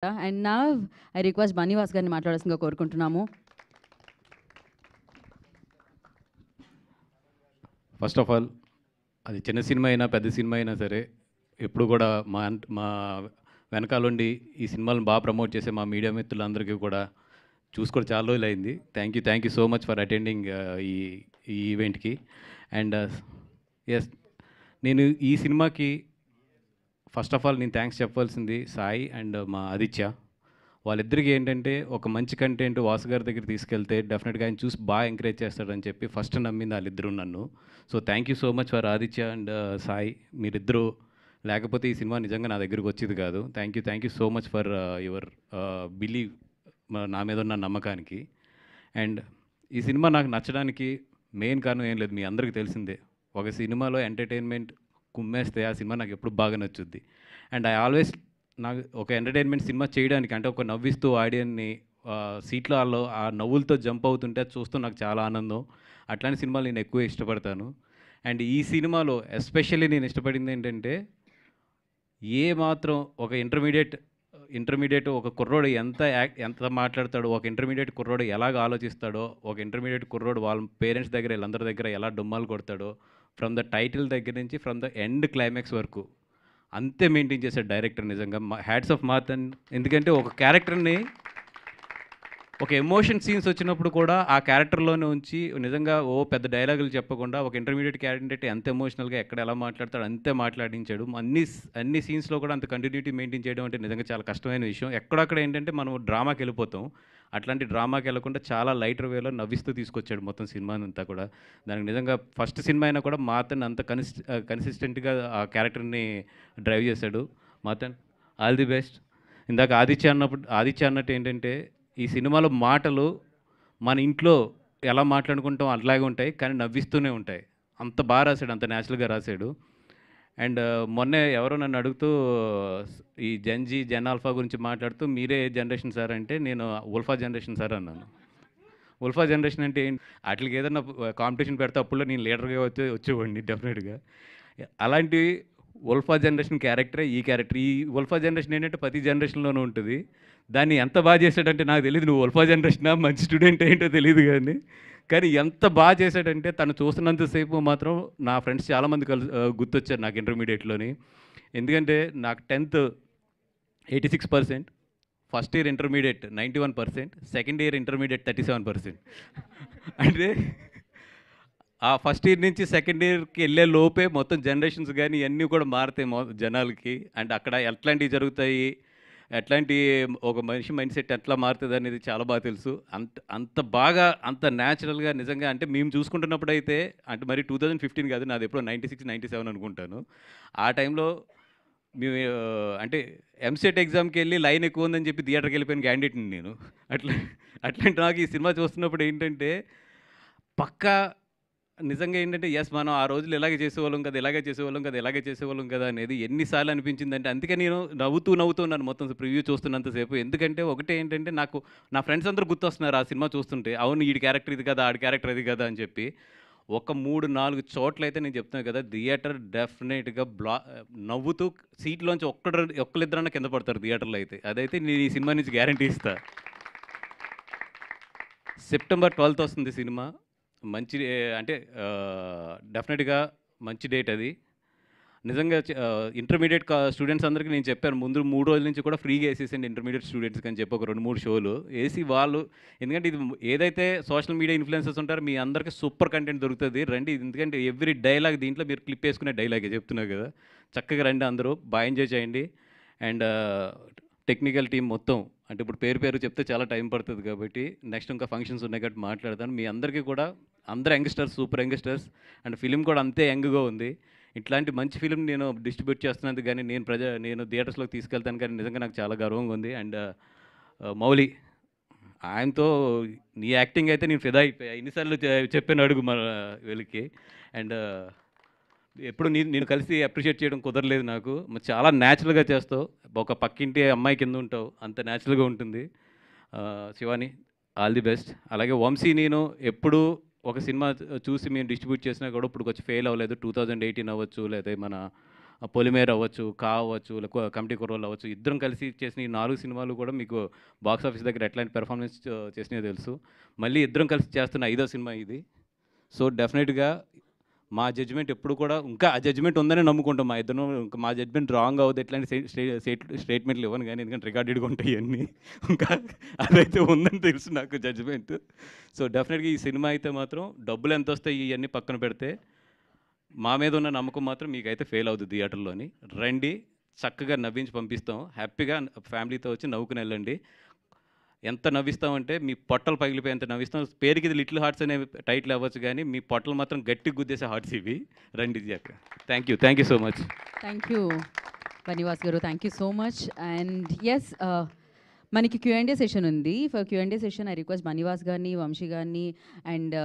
And now I request Baniwas గారిని మాట్లాడాల్సిందిగా కోరుకుంటున్నాము. ఫస్ట్ ఆఫ్ ఆల్ అది చిన్న సినిమా అయినా పెద్ద సినిమా అయినా సరే ఎప్పుడు కూడా మా వెనకాలండి ఈ సినిమాలను బాగా ప్రమోట్ చేసే మా మీడియా మిత్రులందరికీ కూడా చూసుకోవడం చాలా రోజులు అయింది. Thank you so much for attending ఈ ఈ ఈవెంట్కి. అండ్ ఎస్, నేను ఈ సినిమాకి ఫస్ట్ ఆఫ్ ఆల్ నేను థ్యాంక్స్ చెప్పాల్సింది సాయి అండ్ మా ఆదిత్య. వాళ్ళిద్దరికి ఏంటంటే ఒక మంచి కంటెంట్ వాసు గారి దగ్గర తీసుకెళ్తే డెఫినెట్గా ఆయన చూసి బాగా ఎంకరేజ్ చేస్తాడని చెప్పి ఫస్ట్ నమ్మింది వాళ్ళిద్దరూ నన్ను. So thank you so much for Aditya and Sai. మీరిద్దరూ లేకపోతే ఈ సినిమా నిజంగా నా దగ్గరకు వచ్చేది కాదు. Thank you so much for your believe, నా మీద ఉన్న నమ్మకానికి. అండ్ ఈ సినిమా నాకు నచ్చడానికి మెయిన్ కారణం ఏం లేదు, మీ అందరికీ తెలిసిందే. ఒక సినిమాలో ఎంటర్టైన్మెంట్ కుమ్మేస్తే ఆ సినిమా నాకు ఎప్పుడు బాగా నచ్చుద్ది. అండ్ ఐ ఆల్వేస్ నాకు ఒక ఎంటర్టైన్మెంట్ సినిమా చేయడానికి, అంటే ఒక నవ్విస్తూ ఆడియన్ని సీట్లో వాళ్ళు ఆ నవ్వులతో జంప్ అవుతుంటే అది చూస్తూ నాకు చాలా ఆనందం. అట్లాంటి సినిమాలు నేను ఎక్కువ ఇష్టపడతాను. అండ్ ఈ సినిమాలో ఎస్పెషల్లీ నేను ఇష్టపడింది ఏంటంటే, ఏ మాత్రం ఒక ఇంటర్మీడియట్ ఒక కుర్రోడు ఎంత మాట్లాడతాడో, ఒక ఇంటర్మీడియట్ కుర్రోడు ఎలాగ ఆలోచిస్తాడో, ఒక ఇంటర్మీడియట్ కుర్రోడు వాళ్ళ పేరెంట్స్ దగ్గర వీళ్ళందరి దగ్గర ఎలా డుమ్మాలు కొడతాడో, ఫ్రమ్ ద టైటిల్ దగ్గర నుంచి ఫ్రమ్ ద ఎండ్ క్లైమాక్స్ వరకు అంతే మెయింటైన్ చేశాడు డైరెక్టర్. నిజంగా హ్యాట్స్ ఆఫ్ మాతన్. ఎందుకంటే ఒక క్యారెక్టర్ని, ఒక ఎమోషన్ సీన్స్ వచ్చినప్పుడు కూడా ఆ క్యారెక్టర్లోనే ఉంచి నిజంగా పెద్ద డైలాగులు చెప్పకుండా ఒక ఇంటర్మీడియట్ క్యాండిడేట్ ఎంత ఎమోషనల్గా ఎక్కడ ఎలా మాట్లాడతాడో అంతే మాట్లాడించాడు. అన్ని సీన్స్లో కూడా అంత కంటిన్యూటీ మెయింటైన్ చేయడం అంటే నిజంగా చాలా కష్టమైన విషయం. ఎక్కడక్కడ ఏంటంటే మనం డ్రామాకి వెళ్ళిపోతాం, అట్లాంటి డ్రామాకి వెళ్ళకుండా చాలా లైటర్ వేలో నవ్విస్తూ తీసుకొచ్చాడు మొత్తం సినిమాని అంతా కూడా. దానికి నిజంగా ఫస్ట్ సినిమా అయినా కూడా మాతన్ అంత కన్సిస్టెంట్గా ఆ క్యారెక్టర్ని డ్రైవ్ చేశాడు. Mathan, all the best. ఇందాక ఆదిత్య అన్నట్టు ఏంటంటే, ఈ సినిమాలో మాటలు మన ఇంట్లో ఎలా మాట్లాడుకుంటాం అట్లాగే ఉంటాయి, కానీ నవ్విస్తూనే ఉంటాయి. అంత బాగా రాశాడు, అంత న్యాచురల్గా రాశాడు. అండ్ మొన్నే ఎవరో నన్ను అడుగుతూ ఈ జెన్ ఆల్ఫా గురించి మాట్లాడుతూ మీరే ఏ జనరేషన్ సార్ అంటే, నేను ఉల్ఫా జనరేషన్ సార్ అన్నాను. ఉల్ఫా జనరేషన్ అంటే ఏంటి? వాటికి ఏదన్నా కాంపిటీషన్ పెడితే అప్పుడులో నేను లీడర్గా వచ్చేవాడిని డెఫినెట్గా. అలాంటి ఉల్ఫా జనరేషన్ క్యారెక్టరే ఈ క్యారెక్టర్. ఈ ఉల్ఫా జనరేషన్ ఏంటంటే ప్రతి జనరేషన్లోనూ ఉంటుంది. దాన్ని ఎంత బాగా చేశాడంటే, నాకు తెలియదు నువ్వు ఉల్ఫా జనరేషనా మంచి స్టూడెంట్ ఏంటో తెలియదు, కానీ ఎంత బాగా చేశాడంటే, తను చూస్తున్నంతసేపు మాత్రం నా ఫ్రెండ్స్ చాలామంది గుర్తొచ్చారు నాకు ఇంటర్మీడియట్లోని. ఎందుకంటే నాకు 10th 86%, first year intermediate 91%, second year intermediate 37%. అంటే ఆ ఫస్ట్ ఇయర్ నుంచి సెకండ్ ఇయర్కి వెళ్ళే లోపే మొత్తం జనరేషన్స్ కానీ ఇవన్నీ కూడా మారుతాయి జనాలకి. అండ్ అక్కడ ఎట్లాంటివి జరుగుతాయి, ఎట్లాంటి ఒక మనిషి మైండ్ సెట్ ఎట్లా మారుతుంది అనేది చాలా బాగా తెలుసు. అంత బాగా అంత న్యాచురల్గా నిజంగా. అంటే మేము చూసుకుంటున్నప్పుడు అయితే, అంటే మరి 2015 కాదు, నాది ఎప్పుడో 96, 97 అనుకుంటాను. ఆ టైంలో మేము అంటే ఎంసెట్ ఎగ్జామ్కి వెళ్ళి లైన్ ఎక్కువ ఉందని చెప్పి థియేటర్కి వెళ్ళిపోయిన క్యాండిడేట్ని నేను. అట్లా అట్లాంటి నాకు ఈ సినిమా చూస్తున్నప్పుడు ఏంటంటే పక్కా నిజంగా ఏంటంటే, మనం ఆ రోజులు ఇలాగే చేసేవాళ్ళం కదా అనేది ఎన్నిసార్లు అనిపించిందంటే, అందుకే నేను నవ్వుతూ ఉన్నాను మొత్తం ప్రివ్యూ చూస్తున్నంతసేపు. ఎందుకంటే ఒకటే ఏంటంటే, నాకు నా ఫ్రెండ్స్ అందరూ గుర్తొస్తున్నారు ఆ సినిమా చూస్తుంటే. అవును, ఈడి క్యారెక్టర్ ఇది కదా, ఆడి క్యారెక్టర్ ఇది కదా అని చెప్పి. ఒక 3-4 చోట్లయితే నేను చెప్తున్నాను కదా, థియేటర్ డెఫినెట్గా నవ్వుతూ సీట్లోంచి ఒక్కళ్ళిద్దరన్నా కింద పడతారు థియేటర్లో అయితే. అదైతే నేను ఈ సినిమా నుంచి గ్యారంటీ ఇస్తా. సెప్టెంబర్ 12th వస్తుంది సినిమా. మంచి అంటే డెఫినెట్గా మంచి డేట్ అది. నిజంగా ఇంటర్మీడియట్ స్టూడెంట్స్ అందరికీ నేను చెప్పాను ముందు 3 రోజుల నుంచి కూడా ఫ్రీగా వేసేసండి ఇంటర్మీడియట్ స్టూడెంట్స్కి అని చెప్పి ఒక 2-3 షోలు వేసి వాళ్ళు. ఎందుకంటే ఇది ఏదైతే సోషల్ మీడియా ఇన్ఫ్లుయెన్సర్స్ ఉంటారో మీ అందరికీ సూపర్ కంటెంట్ దొరుకుతుంది, రండి. ఎందుకంటే ఎవ్రీ డైలాగ్ దీంట్లో మీరు క్లిప్ వేసుకునే డైలాగే చెప్తున్నారు కదా. చక్కగా రండి, అందరూ బాగా ఎంజాయ్ చేయండి. అండ్ టెక్నికల్ టీం మొత్తం, అంటే ఇప్పుడు పేరు చెప్తే చాలా టైం పడుతుంది కాబట్టి నెక్స్ట్ ఇంకా ఫంక్షన్స్ ఉన్నాయి కాబట్టి మాట్లాడతాను. మీ అందరికీ కూడా, అందరు youngsters, super youngsters. And film కూడా అంతే యంగ్గా ఉంది. ఇట్లాంటి మంచి ఫిలిం నేను డిస్ట్రిబ్యూట్ చేస్తున్నందుకు కానీ, నేను థియేటర్స్లోకి తీసుకెళ్తాను కానీ నిజంగా నాకు చాలా గర్వంగా ఉంది. అండ్ మౌలి, ఆయనతో నీ యాక్టింగ్ అయితే నేను ఫిదా అయిపోయా. ఎన్నిసార్లు చెప్పాను అడుగు మన వీళ్ళకి. అండ్ ఎప్పుడు నేను కలిసి అప్రిషియేట్ చేయడం కుదరలేదు నాకు. చాలా న్యాచురల్గా చేస్తావు, ఒక పక్కింటి అమ్మాయి కింద ఉంటావు, అంత న్యాచురల్గా ఉంటుంది. Shivani, all the best. అలాగే వంశీ, నేను ఎప్పుడు ఒక సినిమా చూసి మేము డిస్ట్రిబ్యూట్ చేసినా కూడా ఇప్పుడు వచ్చి ఫెయిల్ అవ్వలేదు. 2018 అవ్వచ్చు, లేదా మన పొలిమేర అవ్వచ్చు, కా అవ్వచ్చు, కమిటీ కుర్రోళ్ళు అవ్వచ్చు, ఇద్దరం కలిసి చేసిన ఈ 4 సినిమాలు కూడా మీకు బాక్స్ ఆఫీస్ దగ్గర ఎట్లాంటి పెర్ఫార్మెన్స్ చేసినాయో తెలుసు. మళ్ళీ ఇద్దరం కలిసి చేస్తున్న 5వ సినిమా ఇది. సో డెఫినెట్గా మా జడ్జిమెంట్ ఎప్పుడు కూడా ఇంకా ఆ జడ్జిమెంట్ ఉందని నమ్ముకుంటాం. మా ఇద్దరం ఇంకా మా జడ్జిమెంట్ రాంగ్ అవ్వదు ఎట్లాంటి స్టేట్మెంట్లు ఇవ్వను కానీ, ఎందుకంటే రికార్డెడ్గా ఉంటాయి అన్నీ. ఇంకా అదైతే ఉందని తెలుసు నాకు జడ్జిమెంట్. సో డెఫినెట్గా ఈ సినిమా అయితే మాత్రం డబ్బులు ఎంత వస్తాయి ఇవన్నీ పక్కన పెడితే మా మీద ఉన్న నమ్మకం మాత్రం మీకైతే ఫెయిల్ అవుతుంది థియేటర్లోని. రండి, చక్కగా నవ్వించి పంపిస్తాం. హ్యాపీగా ఫ్యామిలీతో వచ్చి నవ్వుకుని వెళ్ళండి. ఎంత నవ్విస్తామంటే మీ పొట్టలు పగిలిపోయేంత నవ్విస్తాం. పేరుకి ఇది లిటిల్ హార్ట్స్ అనే టైటిల్ అవ్వచ్చు కానీ మీ పొట్టలు మాత్రం గట్టి గుద్దేసే హార్ట్స్ ఇవి. రండి జాక. Thank you so much. Thank you Banivas గారు, thank you so much. And yes, మనకి Q&A సెషన్ ఉంది. For Q&A session I request Banivas గారిని, వంశీ గారిని అండ్